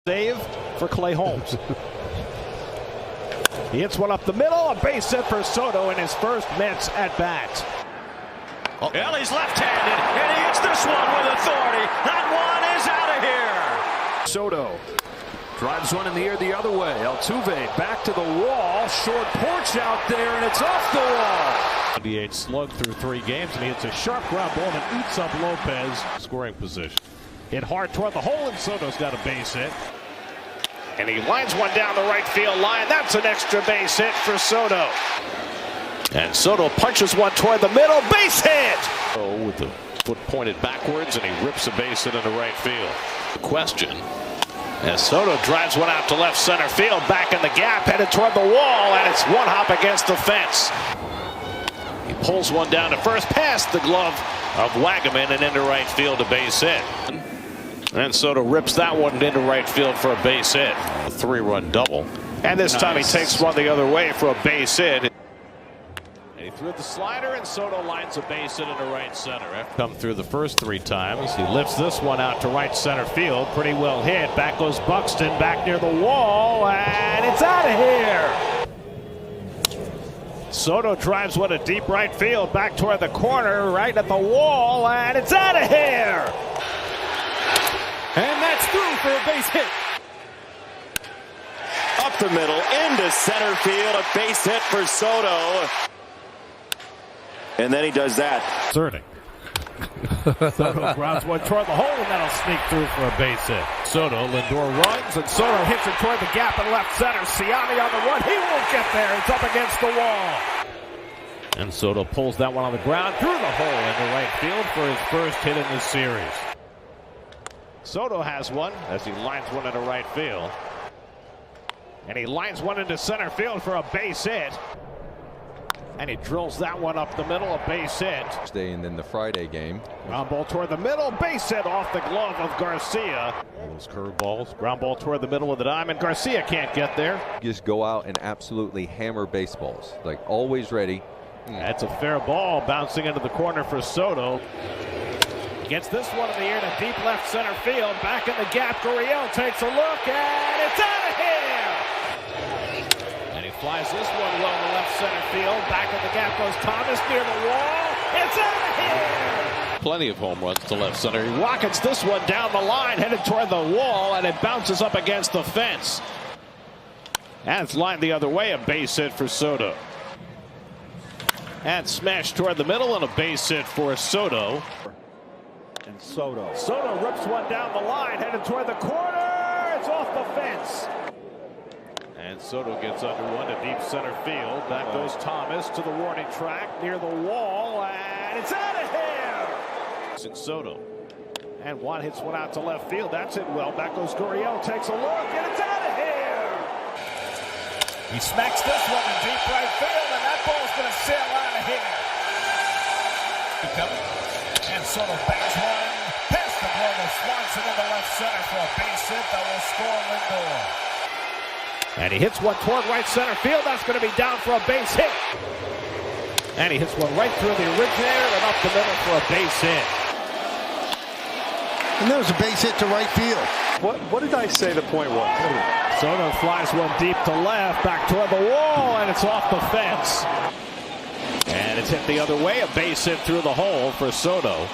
Save for Clay Holmes. He hits one up the middle, a base hit for Soto in his first Mets at bat. Oh. Well, he's left-handed, and he hits this one with authority. That one is out of here. Soto drives one in the air the other way. Altuve back to the wall, short porch out there, and it's off the wall. 28 slug through 3 games, and he hits a sharp ground ball that eats up Lopez. Scoring position. Hit hard toward the hole, and Soto's got a base hit. And he lines one down the right field line. That's an extra base hit for Soto. And Soto punches one toward the middle. Base hit! Oh, with the foot pointed backwards, and he rips a base hit into right field. Question. As Soto drives one out to left center field, back in the gap, headed toward the wall, and it's one hop against the fence. He pulls one down to first, past the glove of Wagaman and into right field, a base hit. And Soto rips that one into right field for a base hit. A 3-run double. And this time he takes one the other way for a base hit. And he threw the slider, and Soto lines a base hit into right center. After come through the first 3 times, he lifts this one out to right center field. Pretty well hit. Back goes Buxton, back near the wall, and it's out of here. Soto drives one to deep right field, back toward the corner, right at the wall, and it's out of here. And that's through for a base hit. Up the middle, into center field, a base hit for Soto. And then he does that. Certing. Soto grounds one toward the hole, and that'll sneak through for a base hit. Soto, Lindor runs, and Soto hits it toward the gap in left center. Ciani on the run. He won't get there. It's up against the wall. And Soto pulls that one on the ground through the hole into right field for his first hit in this series. Soto has one as he lines one into right field. And he lines one into center field for a base hit. And he drills that one up the middle, a base hit. And then the Friday game. Ground ball toward the middle, base hit off the glove of Garcia. Those curveballs, ground ball toward the middle of the diamond. Garcia can't get there. Just go out and absolutely hammer baseballs. Like always ready. That's a fair ball bouncing into the corner for Soto. Gets this one in the air to deep left center field. Back in the gap, Gurriel takes a look, and it's out of here! And he flies this one low to left center field. Back in the gap goes Thomas near the wall. It's out of here! Plenty of home runs to left center. He rockets this one down the line, headed toward the wall, and it bounces up against the fence. And it's lined the other way, a base hit for Soto. And smashed toward the middle, and a base hit for Soto. And Soto rips one down the line, headed toward the corner. It's off the fence. And Soto gets under one to deep center field. Back goes Thomas to the warning track near the wall, and it's out of here. It's Soto. And Juan hits one out to left field. That's hit well. Back goes Gurriel, takes a look, and it's out of here. He smacks this one in deep right field, and that ball's going to sail out of here. And Soto bangs one past the glove of Swanson into left center for a base hit that will score Lindor. And he hits one toward right center field. That's going to be down for a base hit. And he hits one right through the originator and up the middle for a base hit. And there was a base hit to right field. What did I say the point was? Soto flies one deep to left, back toward the wall, and it's off the fence. And it's hit the other way, a base hit through the hole for Soto.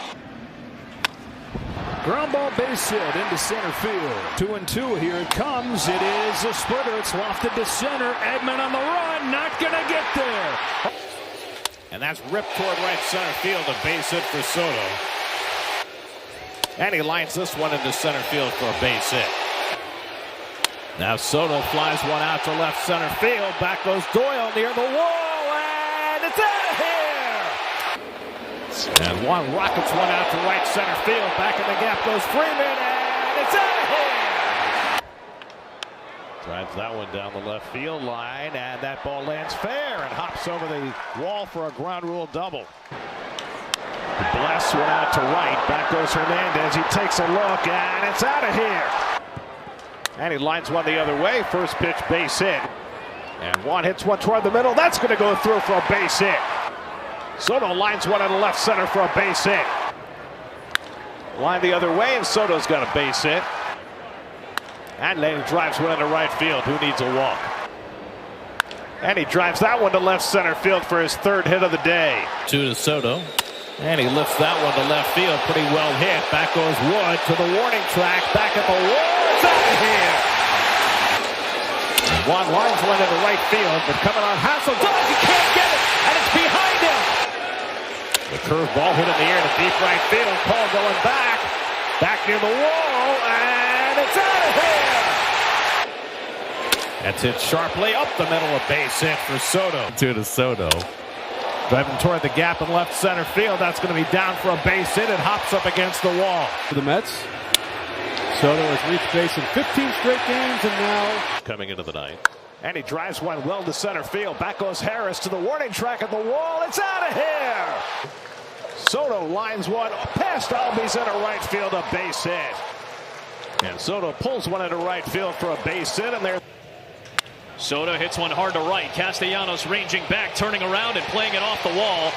Ground ball base hit into center field. 2-2, here it comes. It is a splitter. It's lofted to center. Edman on the run, not going to get there. And that's ripped toward right center field, a base hit for Soto. And he lines this one into center field for a base hit. Now Soto flies one out to left center field. Back goes Doyle near the wall, and it's out of here! And Juan rockets one out to right center field. Back in the gap goes Freeman, and it's out of here! Drives that one down the left field line, and that ball lands fair and hops over the wall for a ground rule double. Blasts one out to right. Back goes Hernandez. He takes a look, and it's out of here. And he lines one the other way. First pitch, base hit. And Juan hits one toward the middle. That's going to go through for a base hit. Soto lines one in the left center for a base hit. Line the other way, and Soto's got a base hit. And then he drives one into right field. Who needs a walk? And he drives that one to left center field for his third hit of the day. Two to Soto. And he lifts that one to left field. Pretty well hit. Back goes Wood to the warning track. Back at the wall. It's out of here. Juan lines one into right field, but coming on Hassel does. He can't get it, and it's behind him. The curveball hit in the air to deep right field. Paul going back. Back near the wall, and it's out of here. That's hit sharply up the middle of base hit for Soto. Two to Soto. Driving toward the gap in left center field. That's going to be down for a base hit. It hops up against the wall. For the Mets, Soto has reached base in 15 straight games, and now coming into the ninth. And he drives one well to center field. Back goes Harris to the warning track at the wall. It's out of here. Soto lines one past Albies into right field, a base hit. And Soto pulls one into right field for a base hit, and there. Soto hits one hard to right. Castellanos ranging back, turning around and playing it off the wall.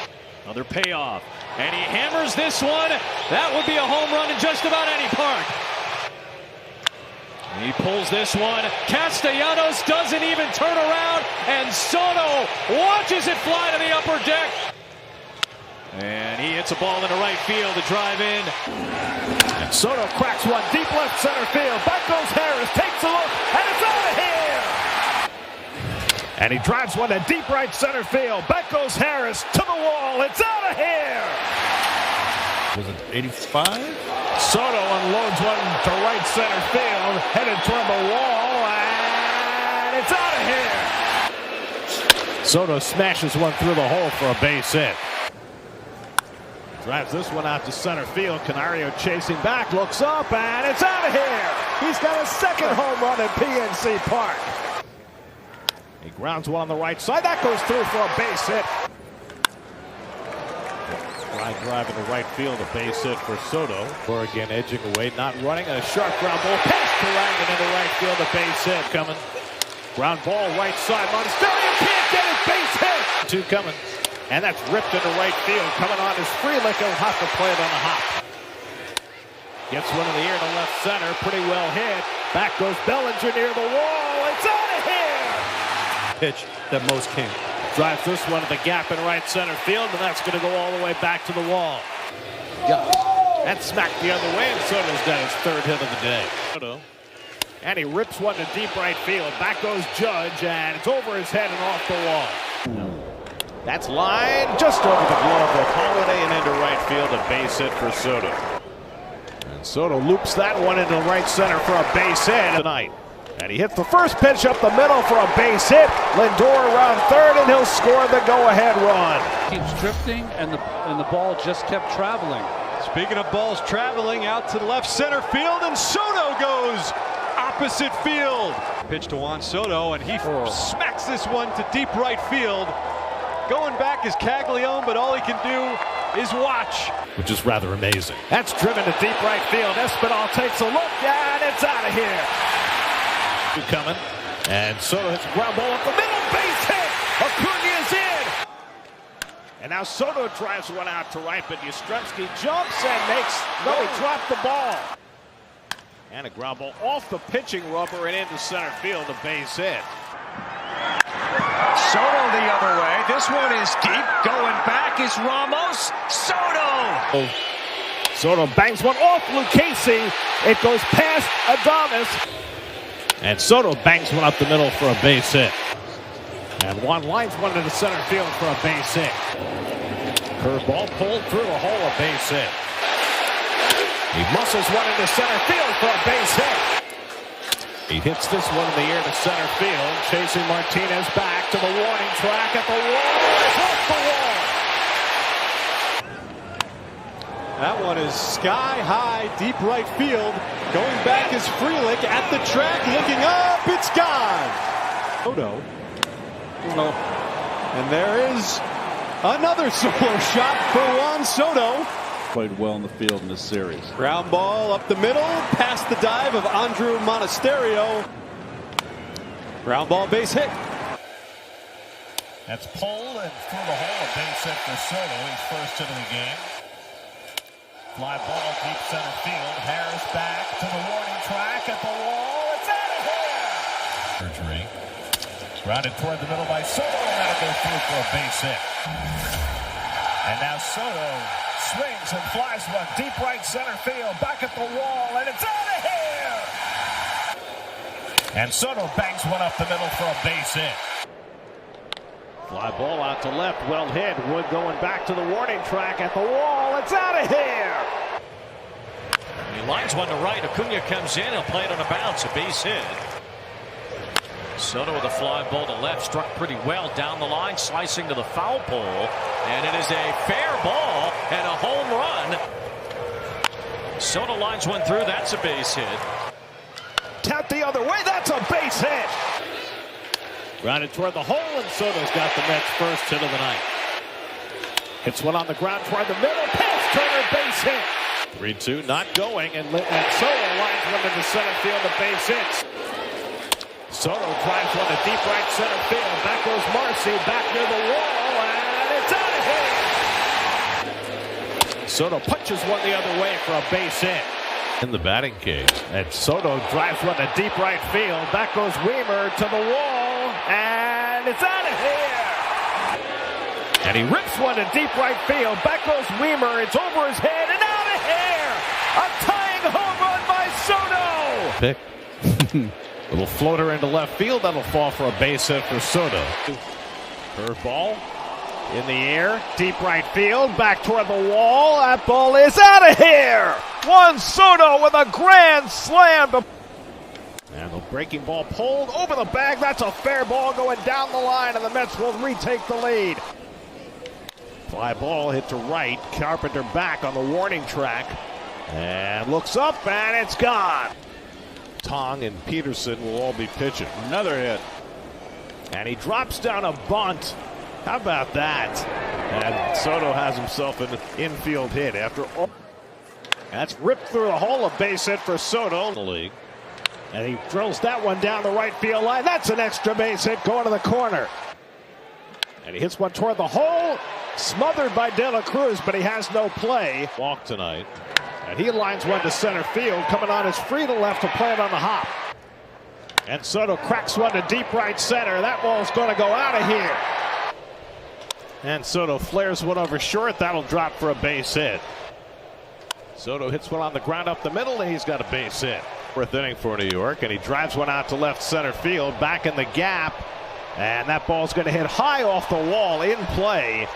Another payoff. And he hammers this one. That would be a home run in just about any park. He pulls this one. Castellanos doesn't even turn around, and Soto watches it fly to the upper deck. And he hits a ball into right field to drive in. And Soto cracks one deep left center field. Back goes Harris, takes a look, and it's out of here. And he drives one to deep right center field. Back goes Harris to the wall. It's out of here. Was it 85? Soto unloads one to right center field, headed toward the wall, and it's out of here. Soto smashes one through the hole for a base hit. Drives this one out to center field. Canario chasing back, looks up, and it's out of here. He's got a second home run at PNC Park. He grounds one on the right side. That goes through for a base hit. Line drive into right field, a base hit for Soto. Oregon edging away, not running. A sharp ground ball past Carrangan into right field, a base hit coming. Ground ball right side. Monasterio can't get it. Base hit. Two coming. And that's ripped into right field. Coming on is Frelick. He'll have to play it on the hop. Gets one in the air to left center. Pretty well hit. Back goes Bellinger near the wall. It's out of here. Pitch that most can't. Drives this one to the gap in right center field, and that's going to go all the way back to the wall. That's smacked the other way, and Soto's got his third hit of the day. Soto. And he rips one to deep right field. Back goes Judge, and it's over his head and off the wall. That's line just over the glove of Holiday and into right field, a base hit for Soto. And Soto loops that one into right center for a base hit tonight. And he hits the first pitch up the middle for a base hit. Lindor around third, and he'll score the go-ahead run. keeps drifting, and the ball just kept traveling. Speaking of balls traveling out to the left center field, and Soto goes opposite field. Pitch to Juan Soto, and he smacks this one to deep right field. Going back is Caglione, but all he can do is watch. Which is rather amazing. That's driven to deep right field. Espinal takes a look, and it's out of here. Coming, and Soto hits a ground ball up the middle, base hit. Acuna's in. And now Soto drives one out to right, but Yastrzemski jumps and makes, no, he dropped the ball. And a ground ball off the pitching rubber and into center field, a base hit. Soto the other way. This one is deep. Going back is Ramos. Soto. Soto bangs one off Lucchesi. It goes past Adames. And Soto bangs one up the middle for a base hit. And Juan lines one into center field for a base hit. Curveball pulled through the hole, a base hit. He muscles one into center field for a base hit. He hits this one in the air to center field. Chasing Martinez back to the warning track at the wall. It's off the wall. That one is sky high, deep right field. Going back is Frelick at the track, looking up, it's gone. Soto. And there is another solo shot for Juan Soto. Played well in the field in this series. Ground ball up the middle, past the dive of Andrew Monasterio. Ground ball base hit. That's pulled and through the hole, a base hit for Soto, his first hit of the game. Fly ball deep center field. Harris back to the warning track at the wall. It's Grounded toward the middle by Soto, and that'll go through for a base hit. And now Soto swings and flies one deep right center field, back at the wall, and it's out of here! And Soto bangs one up the middle for a base hit. Fly ball out to left, well hit. Wood going back to the warning track at the wall. It's out of here! He lines one to right. Acuna comes in. He'll play it on a bounce. A base hit. Soto with a fly ball to left. Struck pretty well down the line. Slicing to the foul pole. And it is a fair ball and a home run. Soto lines one through. That's a base hit. Tap the other way. That's a base hit. Grounded toward the hole, and Soto's got the Mets' first hit of the night. Hits one on the ground toward the middle. Pass Turner, base hit. 3-2, not going, and Soto lines one into center field, a base hit. Soto drives one to deep right center field. Back goes Marcy, back near the wall, and it's out of here. Soto punches one the other way for a base hit. In the batting cage. And Soto drives one to deep right field. Back goes Weimer to the wall, and it's out of here. And he rips one to deep right field. Back goes Weimer. It's over his head and out of here. A tying home run by Soto. Pick. Little floater into left field. That'll fall for a base hit for Soto. Curveball in the air. Deep right field. Back toward the wall. That ball is out of here. Juan Soto with a grand slam. And the breaking ball pulled over the bag. That's a fair ball going down the line, and the Mets will retake the lead. Fly ball hit to right. Carpenter back on the warning track. And looks up, and it's gone. Tong and Peterson will all be pitching. Another hit. And he drops down a bunt. How about that? And Soto has himself an infield hit after all. That's ripped through the hole, a base hit for Soto in the league. And he drills that one down the right field line. That's an extra base hit going to the corner. And he hits one toward the hole. Smothered by De La Cruz, but he has no play. Walk tonight. And he lines one to center field. Coming on is free to left to play it on the hop. And Soto cracks one to deep right center. That ball's going to go out of here. And Soto flares one over short. That'll drop for a base hit. Soto hits one on the ground up the middle, and he's got a base hit. Fourth inning for New York, and he drives one out to left center field. Back in the gap. And that ball's going to hit high off the wall in play.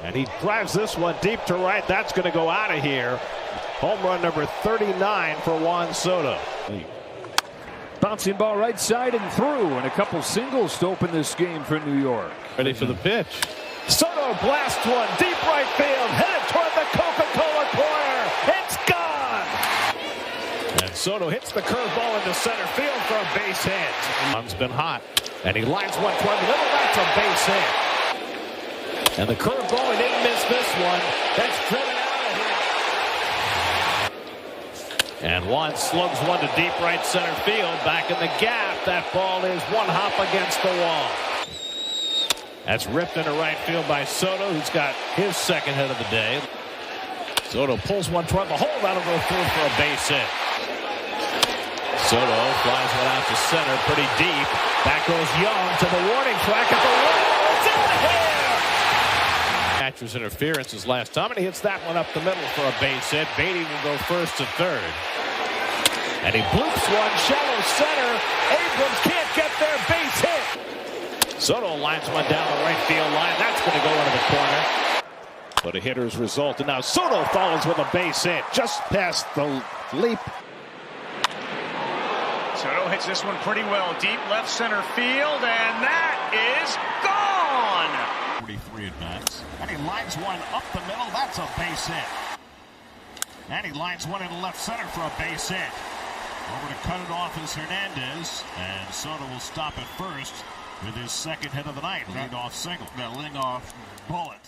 And he drives this one deep to right. That's going to go out of here. Home run number 39 for Juan Soto. Bouncing ball right side and through, and a couple singles to open this game for New York. Ready for the pitch. Soto blasts one deep right field, headed toward the Coca-Cola corner. It's gone. And Soto hits the curveball into center field for a base hit. Juan's been hot, and he lines one toward the middle. That's a base hit. And the curveball, he didn't miss this one. That's driven out of here. And Juan slugs one to deep right center field. Back in the gap. That ball is one hop against the wall. That's ripped into right field by Soto, who's got his second hit of the day. Soto pulls one toward the hole. That'll go through for a base hit. Soto flies one out to center pretty deep. Back goes Young to the warning track at the wall. It's out of here. Catcher's interference his last time, and he hits that one up the middle for a base hit. Beatty will go first to third. And he bloops one shallow center. Abrams can't get there. Base hit. Soto lines one down the right field line. That's going to go into the corner. But a hitter's result. And now Soto follows with a base hit just past the leap. Soto hits this one pretty well. Deep left center field. And that is gone. 43 at bats. And he lines one up the middle. That's a base hit. And he lines one into left center for a base hit. Over to cut it off is Hernandez. And Soto will stop at first with his second hit of the night. Lead off single. That leading off bullet.